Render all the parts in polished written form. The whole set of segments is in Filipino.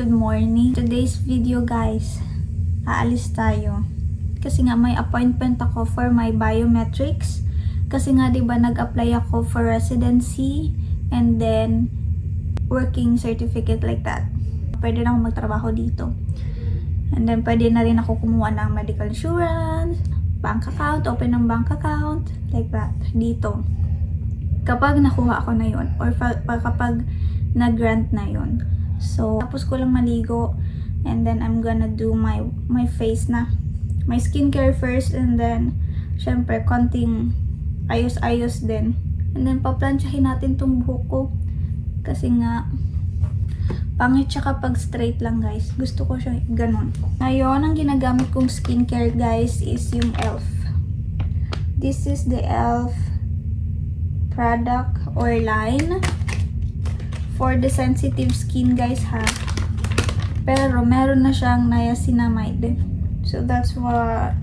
Good morning. Today's video guys, aalis tayo. Kasi nga may appointment ako for my biometrics. Kasi nga 'di ba nag-apply ako for residency and then working certificate like that. Pwede na ako magtrabaho dito. And then pwede na rin ako kumuha ng medical insurance, bank account, open ng bank account, like that, dito. Kapag nakuha ako na yun, or kapag nag-grant na yun. So, tapos ko lang maligo, and then I'm gonna do my face na. My skincare first, and then, syempre, konting ayos-ayos din. And then, paplansyahin natin tong buhok ko. Kasi nga, pangit siya kapag straight lang, guys. Gusto ko siya ganun. Ngayon, ang ginagamit kong skincare, guys, is yung e.l.f. This is the e.l.f. product or line for the sensitive skin, guys, ha. Pero, meron na siyang niacinamide. So, that's what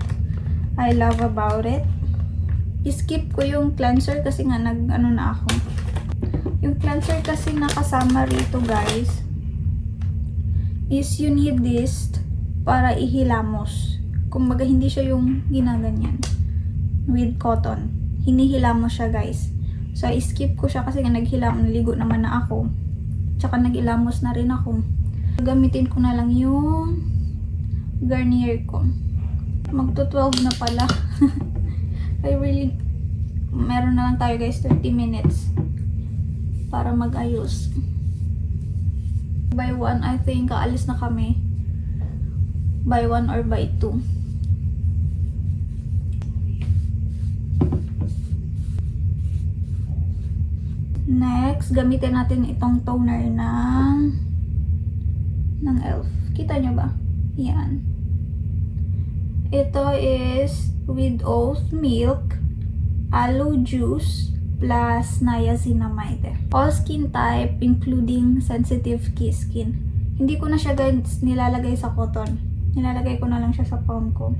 I love about it. I-skip ko yung cleanser kasi nga nag-ano na ako. Yung cleanser kasi nakasama rito, guys, is you need this para ihilamos. Kumbaga, hindi siya yung ginaganyan with cotton. Hinihilamos siya, guys. So, i-skip ko siya kasi nga naligo naman na ako. Tsaka nag-ilamos na rin ako. Gamitin ko na lang yung Garnier ko. Magto-12 na pala. Meron na lang tayo, guys, 30 minutes para mag-ayos. By 1, I think, aalis na kami. By 1 or by 2. Next, gamitin natin itong toner ng e.l.f. Kita nyo ba? Yan. Ito is with oat milk, aloe juice, plus niacinamide. All skin type, including sensitive skin. Hindi ko na siya, guys, nilalagay sa cotton. Nilalagay ko na lang siya sa palm ko.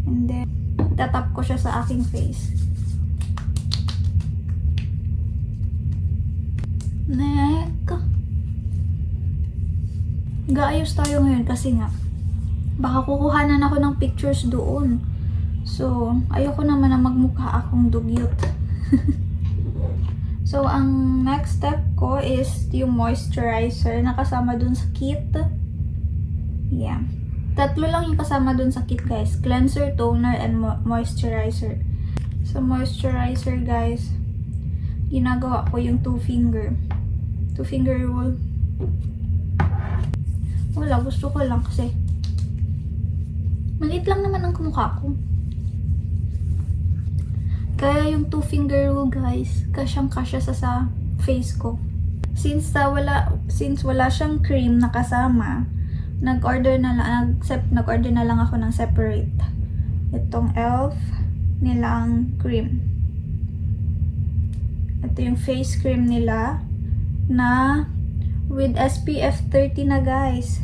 And then, tatap ko siya sa aking face. Next, gaayos tayo ngayon kasi nga baka kukuhanan ako ng pictures doon. So, ayoko naman na magmukha akong dugyot. So, ang next step ko is yung moisturizer na kasama dun sa kit. Yeah. Tatlo lang yung kasama dun sa kit, guys. Cleanser, toner, and moisturizer. So, moisturizer, guys, ginagawa ko yung 2-finger rule. Wala, gusto ko lang kasi maliit lang naman ang kumukha ko. Kaya yung 2-finger rule, guys, kasyang-kasya sa face ko. Since wala siyang cream na kasama, nag-order na lang ako ng separate. Itong e.l.f. nilang cream. Ito yung face cream nila na with SPF 30 na, guys.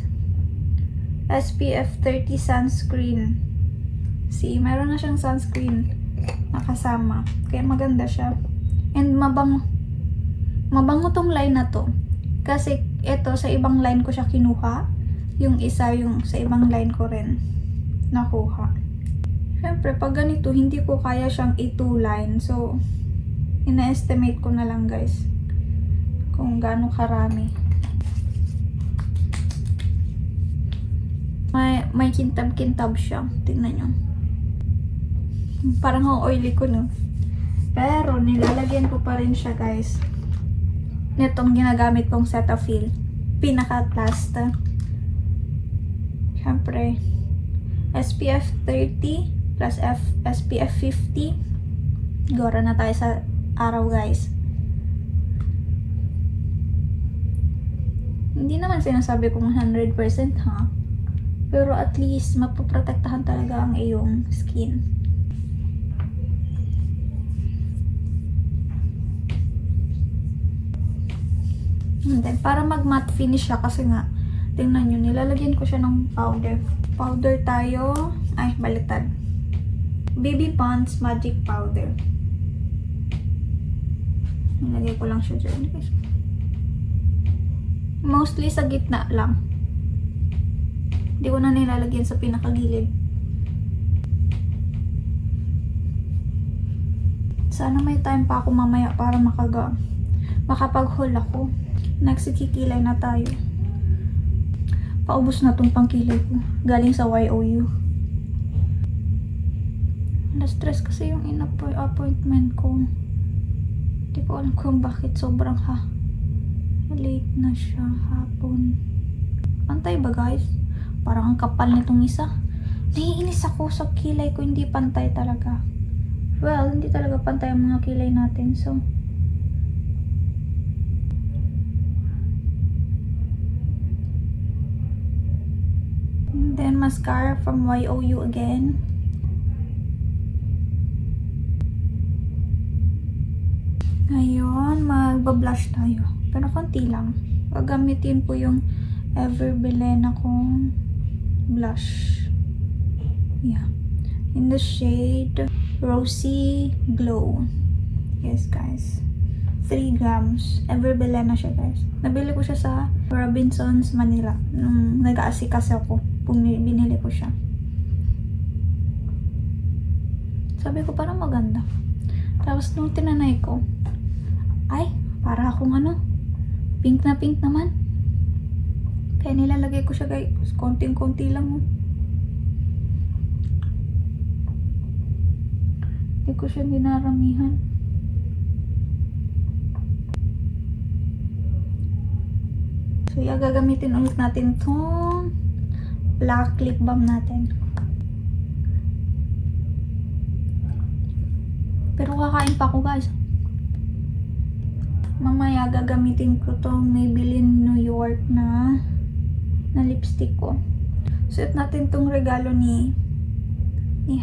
SPF 30 sunscreen. See, meron na siyang sunscreen nakasama. Kaya maganda siya. And mabango. Mabango tong line na to. Kasi ito, sa ibang line ko siya kinuha. Yung isa, yung sa ibang line ko rin nakuha. Siyempre, pag ganito, hindi ko kaya siyang i-2-line. So, ina-estimate ko na lang, guys, kung gaano karami. May kintab-kintab siya. Tingnan nyo. Parang ang oily ko, no? Pero, nilalagyan ko pa rin siya, guys, nitong ginagamit kong Cetaphil. Pinaka-last. Siyempre, SPF 30 plus SPF 50. Gora na tayo sa araw, guys. Hindi naman sinasabi kong 100%, ha? Pero at least, mapoprotektahan talaga ang iyong skin. And then, para mag-matte finish siya kasi nga, tingnan nyo, nilalagyan ko siya ng powder. Powder tayo. Ay, baliktad. Baby Pond's Magic Powder. Nilagay ko lang siya dyan, guys. Mostly sa gitna lang. Hindi ko na nilalagyan sa pinakagilid. Sana may time pa ako mamaya para makapag-haul ako. Next, kikilay na tayo. Paubos na tong pangkilay ko. Galing sa YOU. Na-stress kasi yung appointment ko. Hindi ko alam kung bakit sobrang late na siya hapon. Pantay ba guys? Parang ang kapal nitong isa. Naiinis ako sa kilay ko. Hindi pantay talaga. Well, hindi talaga pantay ang mga kilay natin. So, and then mascara from YOU again. Ngayon, magbablush tayo. Pero konti lang. Gagamitin po yung Everbilena kong blush. Yeah. In the shade Rosy Glow. Yes, guys. 3 grams. Everbilena siya, guys. Nabili ko siya sa Robinsons, Manila. Nung nag-aasikas ako, binili ko siya. Sabi ko, parang maganda. Tapos nung tinanay ko, ay, para akong pink na pink naman. Kaya nilalagay ko siya, guys. Konting-konti lang. Hindi ko siya dinaramihan. So, gagamitin ulit natin itong black lip balm natin. Pero kakain pa ako, guys. Mamaya gagamitin ko itong Maybelline New York na lipstick ko. Suot natin itong regalo ni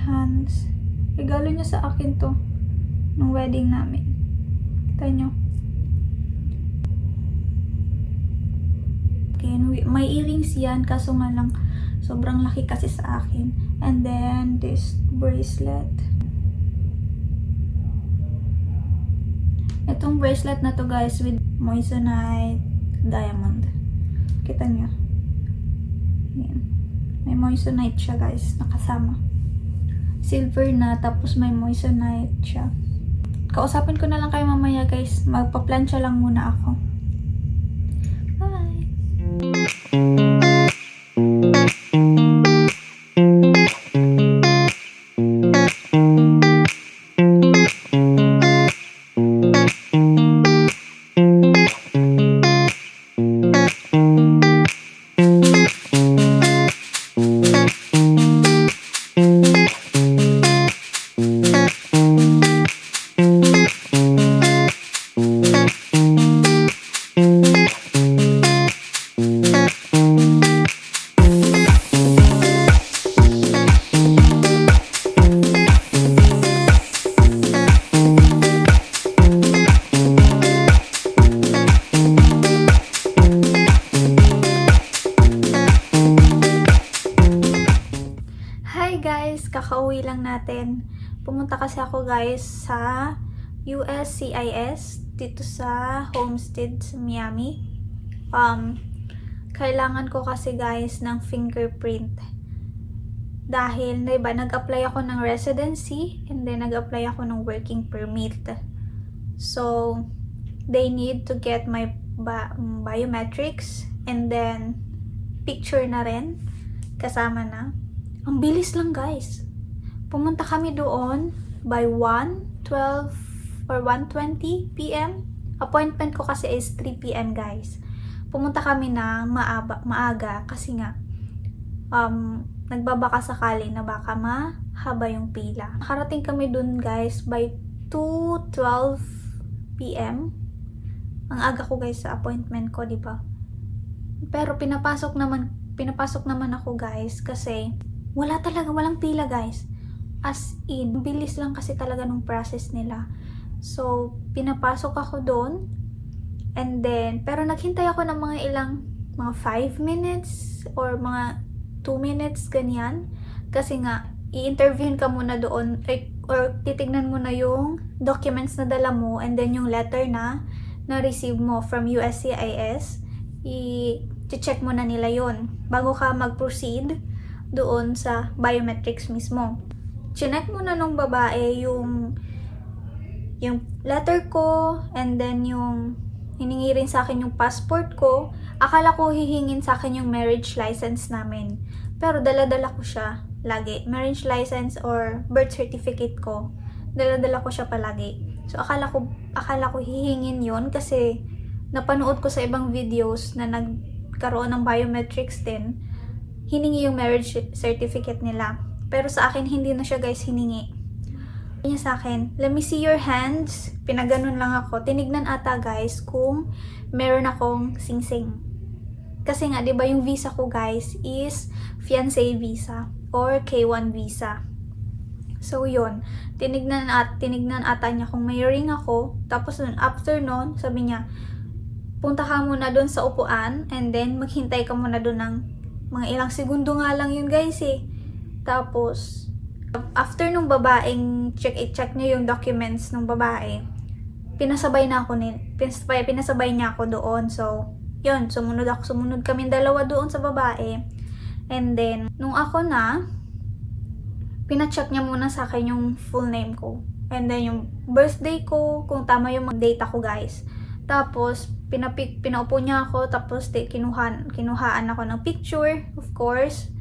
Hans. Regalo niya sa akin to nung wedding namin. Kita nyo. Okay, may earrings yan, kaso nga lang sobrang laki kasi sa akin. And then this bracelet. Itong bracelet na to, guys, with moissanite diamond. Kita nyo. Yan. May moissanite siya, guys, nakasama. Silver na, tapos may moissanite siya. Kausapin ko na lang kayo mamaya, guys. Magpa-plancha lang muna ako. Bye! Kakauwi lang natin. Pumunta kasi ako, guys, sa USCIS dito sa Homestead sa Miami. Kailangan ko kasi, guys, ng fingerprint. Dahil, diba, nag-apply ako ng residency and then nag-apply ako ng working permit. So, they need to get my biometrics and then picture na rin. Kasama na. Ang bilis lang, guys. Pumunta kami doon by 1:12 or 1:20 p.m. Appointment ko kasi is 3 p.m. guys. Pumunta kami na maaga kasi nga nagbabaka sakali na baka mahaba yung pila. Nakarating kami doon, guys, by 2:12 p.m. Ang aga ko, guys, sa appointment ko, di ba? Pero pinapasok naman ako, guys, kasi walang pila, guys. As in, bilis lang kasi talaga nung process nila. So, pinapasok ako doon. And then, pero naghintay ako ng mga 5 minutes or mga 2 minutes, ganyan. Kasi nga, i-interviewin ka muna doon or titignan mo na yung documents na dala mo and then yung letter na na-receive mo from USCIS. i-check muna nila yon bago ka mag-proceed doon sa biometrics mismo. Chinek muna nung babae yung letter ko, and then yung hiningi rin sa akin yung passport ko. Akala ko hihingin sa akin yung marriage license namin. Pero dala-dala ko siya lagi. Marriage license or birth certificate ko, dala-dala ko siya palagi. So akala ko hihingin yon kasi napanood ko sa ibang videos na nagkaroon ng biometrics din, hiningi yung marriage certificate nila. Pero sa akin, hindi na siya guys hiningi. Niya sa akin, let me see your hands. Pinaganon lang ako. Tinignan ata guys kung meron akong singsing. Kasi nga, di ba yung visa ko guys is fiancé visa or K1 visa. So yun, tinignan ata niya kung may ring ako. Tapos after nun, sabi niya, punta ka muna doon sa upuan and then maghintay ka muna doon ng mga ilang segundo nga lang yun guys eh. Tapos, after nung babaeng check niya yung documents nung babae, pinasabay niya ako doon. So, yun, sumunod kami dalawa doon sa babae. And then, nung ako na, pina-check niya muna sa akin yung full name ko. And then, yung birthday ko, kung tama yung date ako guys. Tapos, pinaupo niya ako, tapos kinuhaan ako ng picture, of course.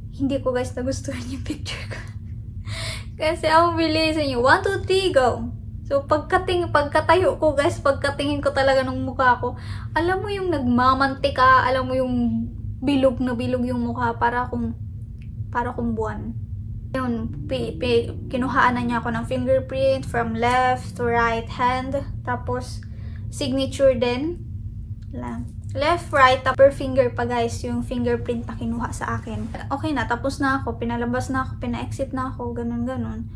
Hindi ko guys nagustuhan yung picture ko. Kasi ang bilisan niyo, 1, 2, 3, go! So, pagkatayo ko guys, pagkatingin ko talaga ng mukha ko, alam mo yung nagmamantika, alam mo yung bilog na bilog yung mukha, para kung buwan. Yun, kinuhaan na niya ako ng fingerprint from left to right hand, tapos signature din. Left, right, per finger pa guys, yung fingerprint na kinuha sa akin. Okay na, tapos na ako, pinalabas na ako, pina-exit na ako, ganun.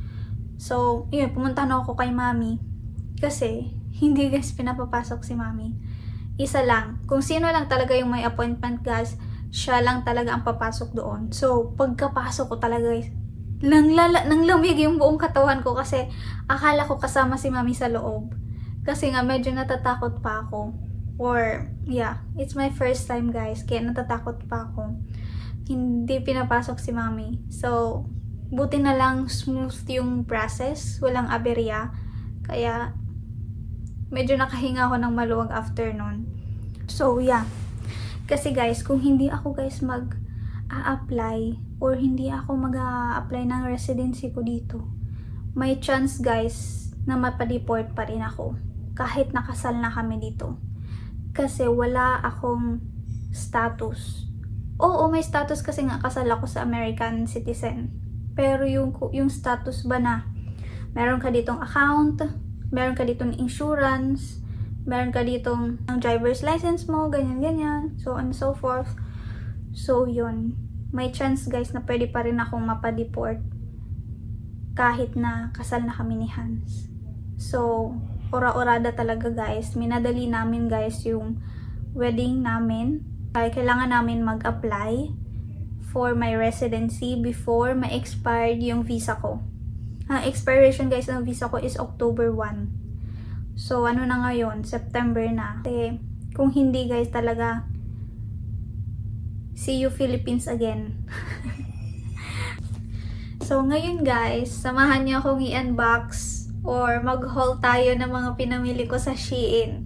So, yun, pumunta na ako kay mami. Kasi, hindi guys pinapapasok si mami. Isa lang. Kung sino lang talaga yung may appointment guys, siya lang talaga ang papasok doon. So, pagkapasok ko talaga guys, nang lamig yung buong katawan ko kasi akala ko kasama si mami sa loob. Kasi nga medyo natatakot pa ako. Or, yeah, it's my first time guys, kaya natatakot pa ako. Hindi pinapasok si mami. So, buti na lang smooth yung process, walang aberya. Kaya, medyo nakahinga ako ng maluwag after nun. So, yeah. Kasi guys, kung hindi ako guys mag-a-apply or hindi ako mag-a-apply ng residency ko dito, may chance guys na mapadeport pa rin ako. Kahit nakasal na kami dito. Kasi wala akong status. Oo, may status kasi nga kasal ako sa American citizen. Pero yung status ba na meron ka ditong account, meron ka ditong insurance, meron ka ditong driver's license mo, ganyan, so on and so forth. So yun, may chance guys na pwede pa rin akong mapadeport kahit na kasal na kami ni Hans. So, ora-orada talaga guys. Minadali namin guys yung wedding namin. Kaya kailangan namin mag-apply for my residency before ma-expired yung visa ko. Ang expiration guys ng visa ko is October 1. So, ano na ngayon? September na. Kasi, kung hindi guys talaga, see you Philippines again. So, ngayon guys, samahan niyo akong i-unbox or mag-haul tayo ng mga pinamili ko sa Shein.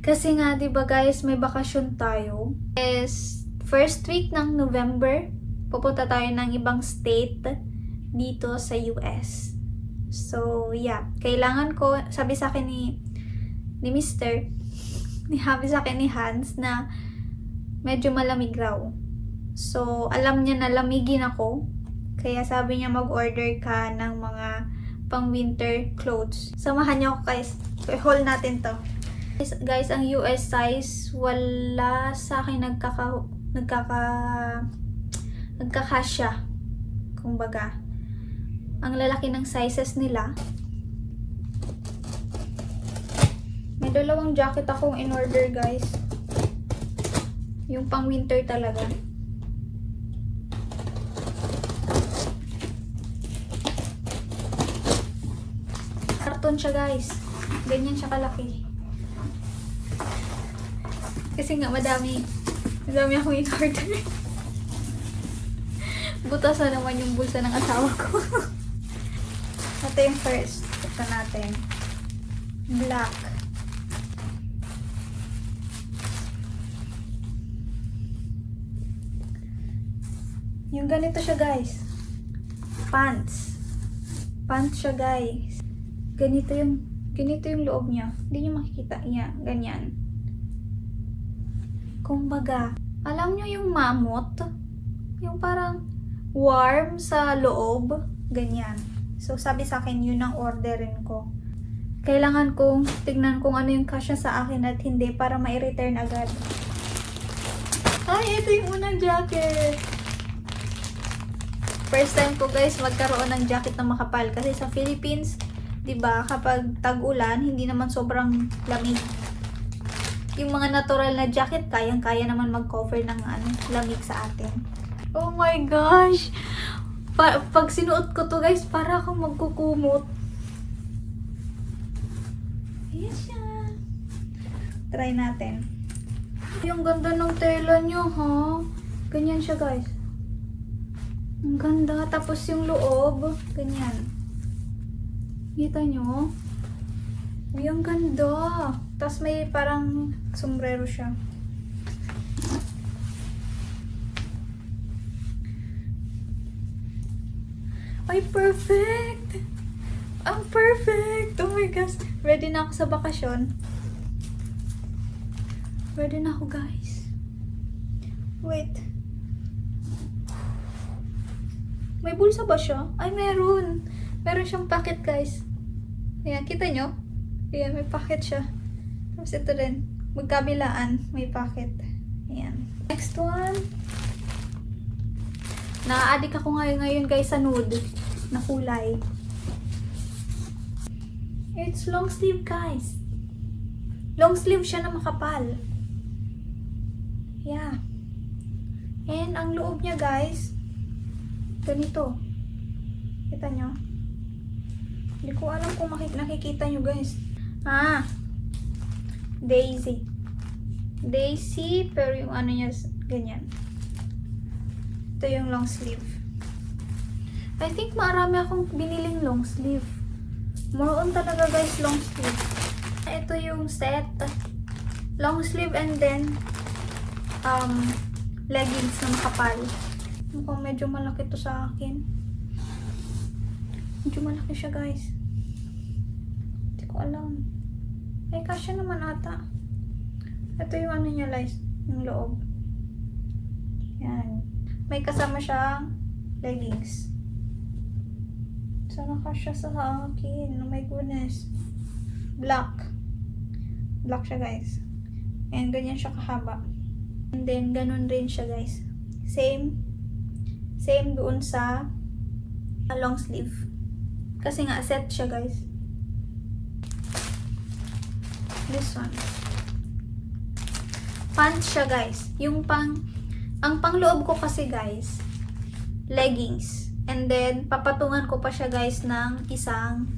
Kasi nga, di ba guys, may bakasyon tayo. Is first week ng November, pupunta tayo ng ibang state dito sa US. So, yeah. Kailangan ko, sabi sa akin ni Mr. Sabi sa akin ni Hans na medyo malamig raw. So, alam niya na lamigin ako. Kaya sabi niya mag-order ka ng mga pang winter clothes. Samahan niyo ako guys. Haul natin to. Guys, ang US size wala sa akin nagkakasya. Kumbaga, ang lalaki ng sizes nila. May dalawang jacket akong in-order guys. Yung pang winter talaga. Karton siya guys. Ganyan siya kalaki. Kasi nga madami akong in-order. Butas na naman yung bulsa ng asawa ko. Ito yung first. Ito natin. Black. Yung ganito siya guys. Pants. Pants siya guys. Ganito yung loob niya. Hindi niyo makikita. Yan, ganyan. Kumbaga, alam niyo yung mamot? Yung parang warm sa loob. Ganyan. So, sabi sa akin, yun ang orderin ko. Kailangan kong tignan kung ano yung kasya sa akin at hindi para ma-return agad. Ay, ito yung unang jacket. First time ko guys magkaroon ng jacket na makapal. Kasi sa Philippines, 'di ba, kapag tag-ulan, hindi naman sobrang lamig. Yung mga natural na jacket, kayang-kaya naman mag-cover ng lamig sa atin. Oh my gosh! Pag sinuot ko to guys, para akong magkukumot. Ayan siya. Try natin. Yung ganda ng tela nyo, ha? Ganyan siya guys. Ang ganda. Tapos yung loob, ganyan. Kita nyo? Uy, ang ganda. Tapos may parang sombrero siya. Ay, perfect! Ang perfect! Oh my gosh. Ready na ako sa bakasyon. Ready na ako, guys. Wait. May bulsa ba siya? Ay, meron. Meron siyang pocket, guys. Ayan, kita nyo? Ayan, may pocket siya. Tapos ito rin. Magkabilaan, may pocket. Ayan. Next one. Na-addict ako ngayon guys sa nude na kulay. It's long sleeve, guys. Long sleeve siya na makapal. Yeah. And ang loob niya, guys, ganito. Kita nyo? Hindi ko alam kung nakikita nyo, guys. Daisy. Daisy, pero yung ano niya, ganyan. Ito yung long sleeve. I think marami akong biniling long sleeve. More on talaga, guys, long sleeve. Ito yung set. Long sleeve and then leggings na makapal. Mukhang medyo malaki to sa akin. Medyo malaki siya, guys. Hindi ko alam. Ay, kasya naman ata. Ito yung ano niya, guys. Yung loob. Yan. May kasama siyang leggings. Sana kasya sa akin. Oh my goodness. Black. Black siya, guys. And ganyan siya kahaba. And then, ganun rin siya, guys. Same doon sa long sleeve. Kasi nga, set siya, guys. This one. Pants siya, guys. Ang pangloob ko kasi, guys, leggings. And then, papatungan ko pa siya, guys, ng isang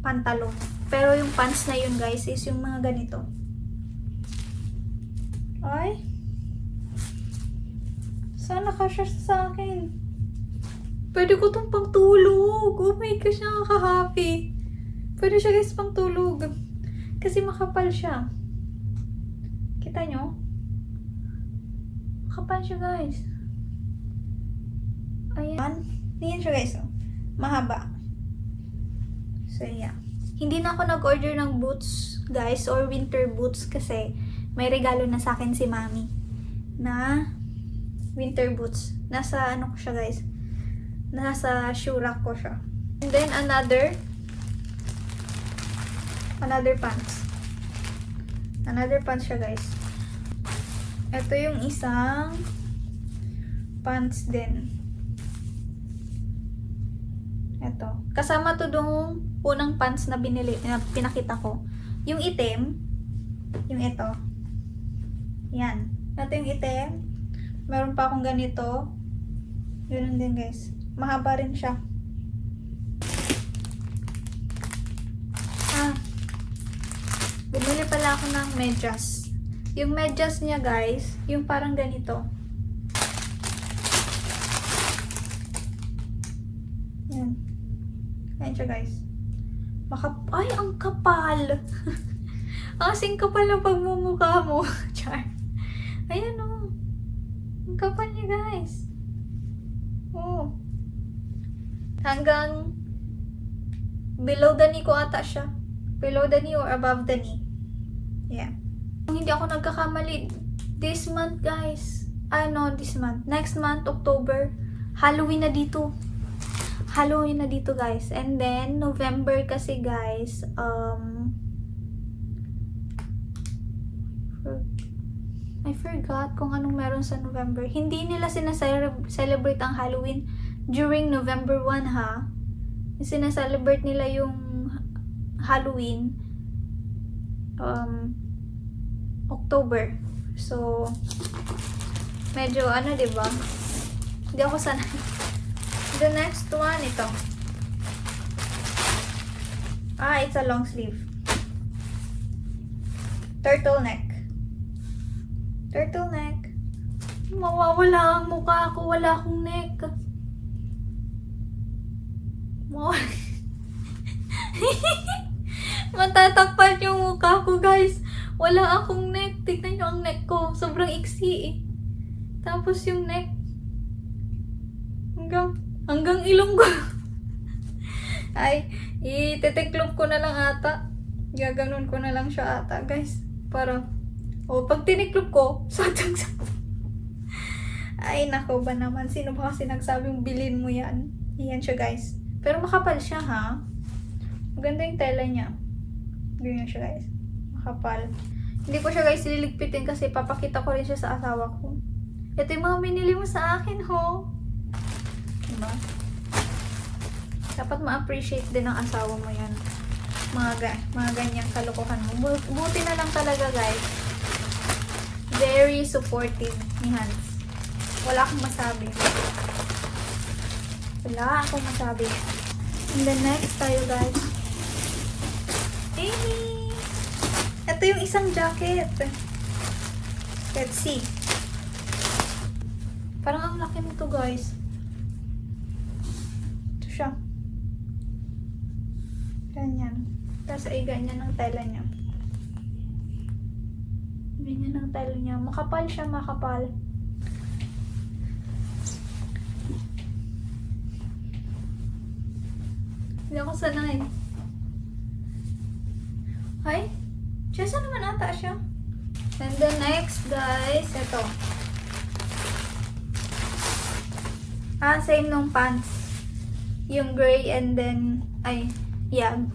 pantalon. Pero yung pants na yun, guys, is yung mga ganito. Ay. Sana kasya sa akin. Pwede ko itong pangtulog. Oh my gosh, nakaka-happy. Pwede siya, guys, pangtulog. Kasi makapal siya. Kita nyo? Makapal siya, guys. Ayan. Ayan siya, guys. Oh. Mahaba. So, yeah. Hindi na ako nag-order ng boots, guys, or winter boots kasi may regalo na sa akin si Mami na winter boots. Nasa ano ko siya, guys. Nasa shoe rack ko siya. And then another pants. Another pants siya, guys. Ito yung isang pants din. Ito. Kasama to dong unang pants na binili, na pinakita ko. Yung itim, yung ito. Yan. Ito yung itim. Meron pa akong ganito. Yun din, guys. Mahaba rin siya. Bumili pala ako ng medyas. Yung medyas niya, guys, yung parang ganito. Yan. Ayan siya, guys. Ay, ang kapal! Asing kapal ng pagmumukha mo. Char. Ayan, oh. Ang kapal niya, guys. Oh. Hanggang below the knee ko ata siya. Below the knee or above the knee. Yeah. Kung hindi ako nagkakamali, this month, guys. This month. Next month, October. Halloween na dito. Halloween na dito, guys. And then, November kasi, guys, I forgot kung anong meron sa November. Hindi nila sinaselebrate ang Halloween during November 1, ha? Sinaselebrate nila yung Halloween October. So, medyo diba? Hindi ako sanay. The next one, ito. It's a long sleeve. Turtleneck. Turtleneck. Mawawala ang mukha ko. Wala akong neck. Matatakpan yung mukha ko, guys. Wala akong neck. Tignan nyo ang neck ko. Sobrang iksi eh. Tapos yung neck. Hanggang ilong ko. Ay, itetiklop ko na lang ata. Gaganon ko na lang siya ata, guys. Para, pag tiniklop ko, satang. Ay, nako ba naman. Sino ba kasi nagsabing bilhin mo yan? Yan siya, guys. Pero makapal siya, ha? Maganda yung tela niya. Ganyan siya, guys. Makapal. Hindi ko siya, guys, liligpitin kasi papakita ko rin siya sa asawa ko. Ito yung mga binili mo sa akin, ho. Diba? Dapat ma-appreciate din ng asawa mo yan. Mga ganyang kalokohan mo. Buti na lang talaga, guys. Very supportive ni Hans. Wala akong masabi. Wala akong masabi. And then next tayo, guys. Hey! Ito yung isang jacket. Let's see. Parang ang laki nito, guys. Ito siya. Ganyan. Tapos ay ganyan ang tela niya. Ganyan ang tela niya. Makapal siya, makapal. Hindi ako sanay. Ay? Chesa naman ata siya. And then next, guys, ito. Same nung pants. Yung gray and then,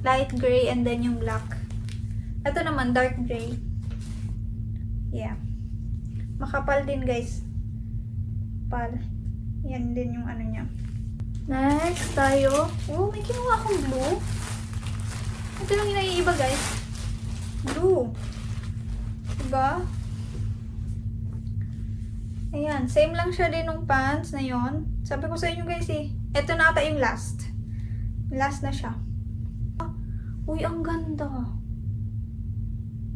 light gray and then yung black. Ito naman, dark gray. Yeah. Makapal din, guys. Pal. Yan din yung ano niya. Next, tayo. May kinuha akong blue. Ito lang yung naiiba, guys. Blue. Diba? Ayan. Same lang siya din nung pants na yon. Sabi ko sa inyo, guys, ito na ata yung last. Last na siya. Uy, ang ganda.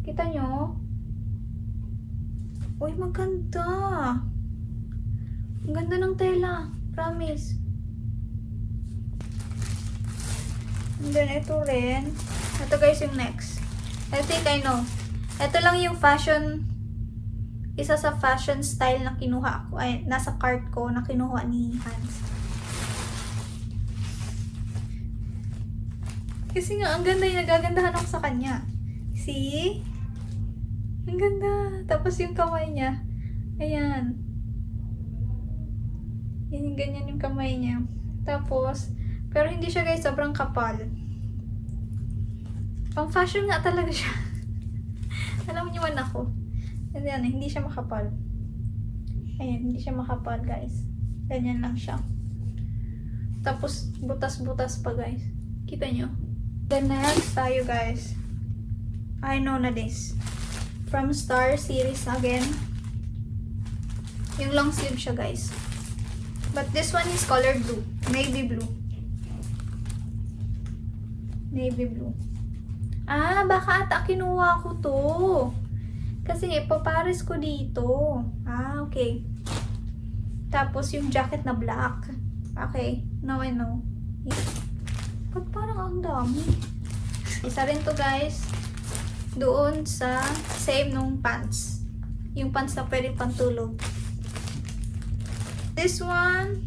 Kita nyo? Uy, maganda. Ang ganda ng tela. Promise. And then, ito rin. Ito, guys, yung next. I think I know. Ito lang yung fashion. Isa sa fashion style na kinuha ko. Ay, nasa cart ko na kinuha ni Hans. Kasi nga, ang ganda yung nagagandahan ako sa kanya. See? Ang ganda. Tapos yung kamay niya. Ayan. Yan yung ganyan yung kamay niya. Tapos, pero hindi siya, guys, sobrang kapal. Pang fashion nga talaga siya. Alam niyo man ako. Ayan, hindi siya makapal. Ayan, hindi siya makapal, guys. Ganyan lang siya. Tapos, butas-butas pa, guys. Kita nyo? The next tayo, guys. I know na this. From Star Series again. Yung long sleeve siya, guys. But this one is color blue. Navy blue. Navy blue. Baka ata kinuha ko to. Kasi ipapares ko dito. Ah, okay. Tapos yung jacket na black. Okay, now I know. Ba't parang ang dami? Isa rin to guys. Doon sa same nung pants. Yung pants na pwedeng pantulog. This one.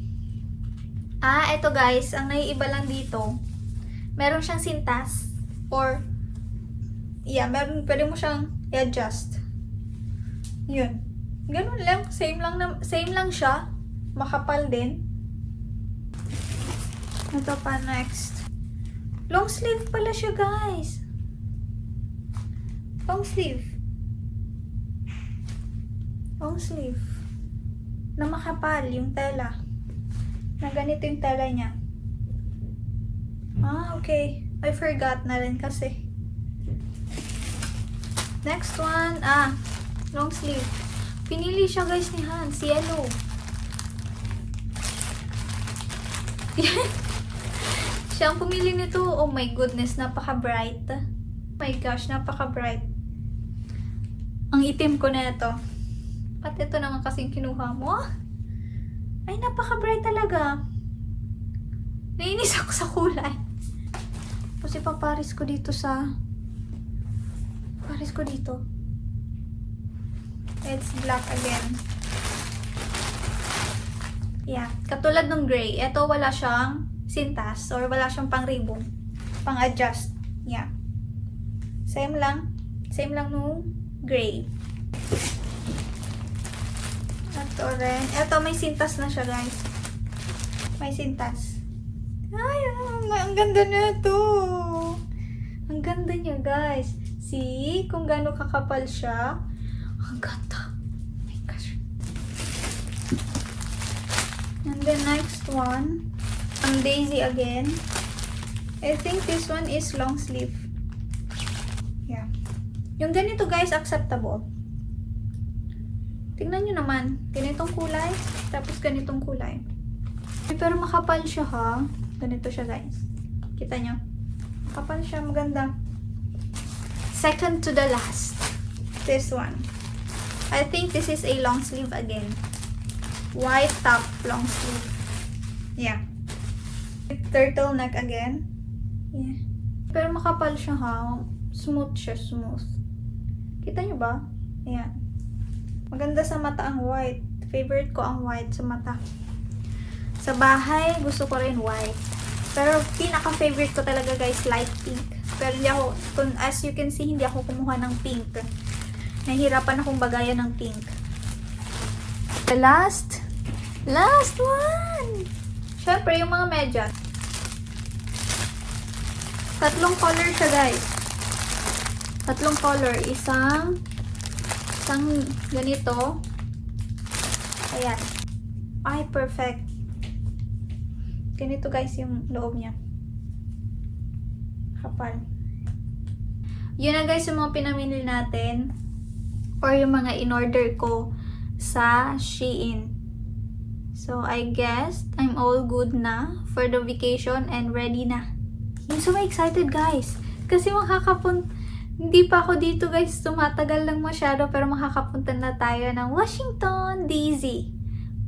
Ito guys. Ang naiiba lang dito. Meron siyang sintas. Or, yeah, pwede mo siyang i-adjust. Yun. Ganun lang. Same lang siya. Makapal din. Ito pa next. Long sleeve pala siya guys. Long sleeve. Long sleeve. Na makapal yung tela. Na ganito yung tela niya. Okay. I forgot na rin kasi. Next one. Long sleeve. Pinili siya guys ni Hans. Yellow. Siya ang pumili nito. Oh my goodness. Napaka-bright. Oh my gosh. Napaka-bright. Ang itim ko na ito. At ito naman kasing kinuha mo. Ay, napaka-bright talaga. Nainis ako sa kulay. Tapos ipaparis ko dito sa... Paris ko dito. It's black again. Yeah. Katulad ng gray. Ito wala siyang sintas or wala siyang pang-ribbon. Pang-adjust. Yeah. Same lang. Same lang nung gray. Ito rin. Ito may sintas na siya guys. May sintas. Ay, ang ganda na ito. Ang ganda niya guys. See? Kung gaano kakapal siya. Ang ganda. Oh my gosh. And the next one. Ang daisy again. I think this one is long sleeve. Yeah. Yung ganito guys, acceptable. Tingnan nyo naman. Ganitong kulay. Tapos ganitong kulay. Pero makapal siya ha. Ganito siya guys. Kita nyo? Makapal siya. Maganda. Second to the last. This one. I think this is a long sleeve again. White top long sleeve. Yeah. Turtleneck again. Yeah. Pero makapal siya ha. Smooth siya. Smooth. Kita nyo ba? Ayan. Maganda sa mata ang white. Favorite ko ang white sa mata. Sa bahay, gusto ko rin white. Pero pinaka-favorite ko talaga guys, light pink. Pero hindi ako, as you can see, hindi ako kumuha ng pink. Nahihirapan akong bagayan ng pink. The last one! Syempre, yung mga medyas. Tatlong color siya guys. Tatlong color. Isang ganito. Ayan. Ay, perfect. Ganito guys yung loob niya. Kapal. Yun na guys yung mga pinamili natin. Or yung mga in-order ko sa Shein. So, I guess I'm all good na for the vacation and ready na. I'm so excited guys. Kasi hindi pa ako dito guys. Tumatagal lang masyado pero makakapunta na tayo ng Washington, D.C.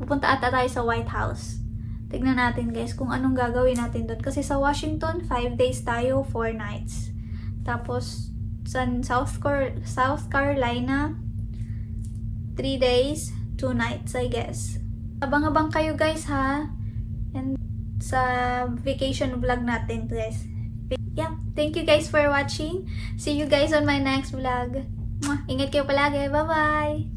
Pupunta ata tayo sa White House. Tignan natin guys kung anong gagawin natin doon. Kasi sa Washington, 5 days tayo, 4 nights. Tapos, sa South Carolina, 3 days, 2 nights, I guess. Abang-abang kayo guys ha. And sa vacation vlog natin guys. Yeah, thank you guys for watching. See you guys on my next vlog. Ingat kayo palagi. Bye-bye!